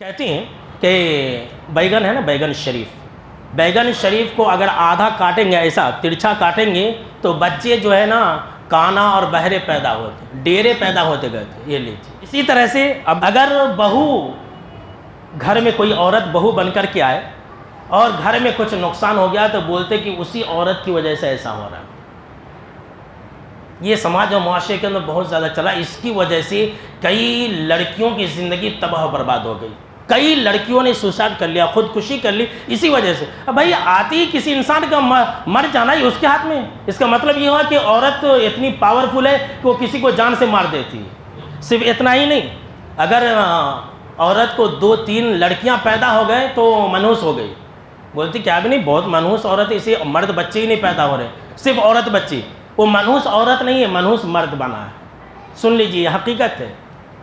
کہتے ہیں کہ بیگن ہے نا، بیگن شریف کو اگر آدھا کاٹیں گے، ایسا ترچھا کاٹیں گے تو بچے جو ہے نا کانا اور بہرے پیدا ہوتے، ڈیرے پیدا ہوتے گئے تھے۔ یہ لیجیے اسی طرح سے اب اگر بہو گھر میں کوئی عورت بہو بن کر کے آئے اور گھر میں کچھ نقصان ہو گیا تو بولتے کہ اسی عورت کی وجہ سے ایسا ہو رہا ہے۔ یہ سماج اور معاشرے کے اندر بہت زیادہ چلا، اس کی وجہ سے کئی لڑکیوں کی زندگی تباہ و برباد ہو گئی، کئی لڑکیوں نے سوسائڈ کر لیا، خودکشی کر لی اسی وجہ سے۔ اب بھائی آتی کسی انسان کا مر جانا ہی اس کے ہاتھ میں، اس کا مطلب یہ ہوا کہ عورت اتنی پاورفل ہے کہ وہ کسی کو جان سے مار دیتی ہے۔ صرف اتنا ہی نہیں، اگر عورت کو 2-3 لڑکیاں پیدا ہو گئے تو منحوس ہو گئی، بولتی کیا بھی نہیں، بہت منحوس عورت ہے، اسے مرد بچے ہی نہیں پیدا ہو رہے، صرف عورت بچی۔ وہ منحوس عورت نہیں ہے، منحوس مرد بنا ہے۔ سن لیجیے، یہ حقیقت ہے،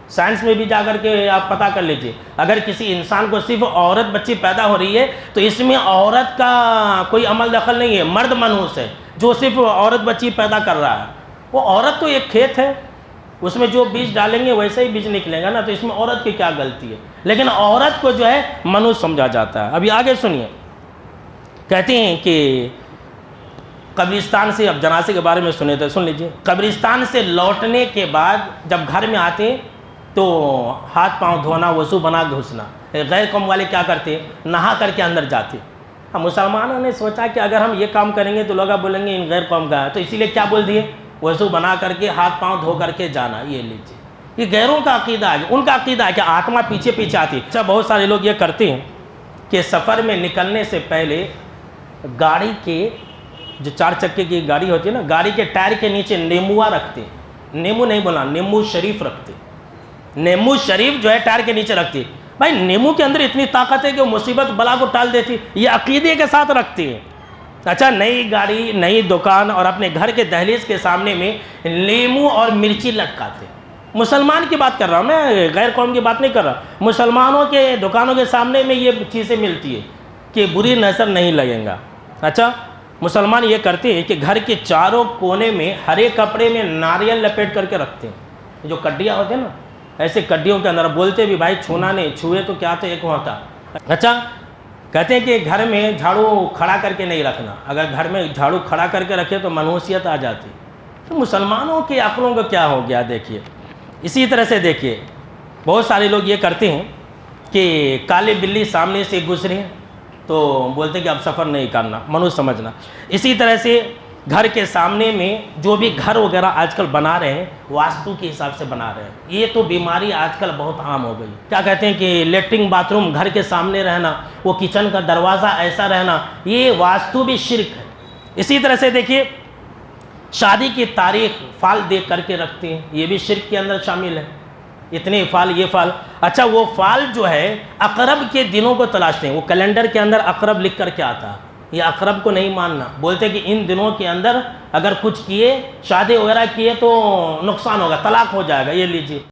سائنس میں بھی جا کر کے آپ پتہ کر لیجیے۔ اگر کسی انسان کو صرف عورت بچی پیدا ہو رہی ہے تو اس میں عورت کا کوئی عمل دخل نہیں ہے، مرد منحوس ہے جو صرف عورت بچی پیدا کر رہا ہے۔ وہ عورت تو ایک کھیت ہے، اس میں جو بیج ڈالیں گے ویسے ہی بیج نکلے گا نا، تو اس میں عورت کی کیا غلطی ہے؟ لیکن عورت کو جو ہے منحوس سمجھا جاتا ہے۔ ابھی آگے سنیے، کہتے ہیں کہ قبرستان سے، اب جنازے کے بارے میں سنے تو سن لیجیے، قبرستان سے لوٹنے کے بعد جب گھر میں آتے ہیں تو ہاتھ پاؤں دھونا، وضو بنا کے گھسنا۔ غیر قوم والے کیا کرتے؟ نہا کر کے اندر جاتے۔ ہم مسلمانوں نے سوچا کہ اگر ہم یہ کام کریں گے تو لوگ بولیں گے ان غیر قوم کا ہے، تو اسی لیے کیا بول دیے؟ وضو بنا کر کے ہاتھ پاؤں دھو کر کے جانا۔ یہ لیجیے، یہ غیروں کا عقیدہ ہے، ان کا عقیدہ ہے کہ آتما پیچھے پیچھے آتی۔ اچھا، بہت سارے لوگ یہ کرتے ہیں کہ سفر میں نکلنے سے پہلے گاڑی کے جو 4 چکے کی گاڑی ہوتی ہے نا، گاڑی کے ٹائر کے نیچے نیموا رکھتے ہیں۔ نیمو نہیں بولا، نیمو شریف رکھتے ہیں۔ نیمو شریف جو ہے ٹائر کے نیچے رکھتے ہیں۔ بھائی نیمو کے اندر اتنی طاقت ہے کہ وہ مصیبت بلا کو ٹال دیتی، یہ عقیدے کے ساتھ رکھتے ہیں۔ اچھا، نئی گاڑی، نئی دکان اور اپنے گھر کے دہلیز کے سامنے میں لیمو اور مرچی لٹکاتے ہیں۔ مسلمان کی بات کر رہا ہوں میں، غیر قوم کی بات نہیں کر رہا۔ مسلمانوں کے دکانوں کے سامنے میں یہ چیزیں ملتی ہے کہ بری نظر نہیں لگیں گا۔ اچھا، مسلمان یہ کرتے ہیں کہ گھر کے چاروں کونے میں ہرے کپڑے میں ناریل لپیٹ کر کے رکھتے ہیں۔ جو کڈیاں ہوتے ہیں نا، ایسے کڈیوں کے اندر بولتے بھی بھائی چھونا نہیں، چھوئے تو کیا تو ایک ہوتا۔ اچھا، کہتے ہیں کہ گھر میں جھاڑو کھڑا کر کے نہیں رکھنا، اگر گھر میں جھاڑو کھڑا کر کے رکھے تو منحوسیت آ جاتی۔ تو مسلمانوں کے عقلوں کو کیا ہو گیا دیکھیے۔ اسی طرح سے دیکھیے، بہت سارے لوگ یہ کرتے ہیں کہ کالے بلی سامنے سے گزرے تو بولتے کہ اب سفر نہیں کرنا، منحوس سمجھنا۔ اسی طرح سے گھر کے سامنے میں جو بھی گھر وغیرہ آج کل بنا رہے ہیں واسطو کے حساب سے بنا رہے ہیں۔ یہ تو بیماری آج کل بہت عام ہو گئی۔ کیا کہتے ہیں کہ لیٹرنگ باتھ روم گھر کے سامنے رہنا، وہ کچن کا دروازہ ایسا رہنا، یہ واسطو بھی شرک ہے۔ اسی طرح سے دیکھیے، شادی کی تاریخ فال دیکھ کر کے رکھتے ہیں، یہ بھی شرک کے اندر شامل ہے۔ اتنے فال، یہ فال۔ اچھا، وہ فال جو ہے اقرب کے دنوں کو تلاشتے ہیں، وہ کیلنڈر کے اندر اقرب لکھ کر کے آتا ہے، یہ اقرب کو نہیں ماننا۔ بولتے کہ ان دنوں کے اندر اگر کچھ کیے، شادی وغیرہ کیے تو نقصان ہوگا، طلاق ہو جائے گا۔ یہ لیجیے۔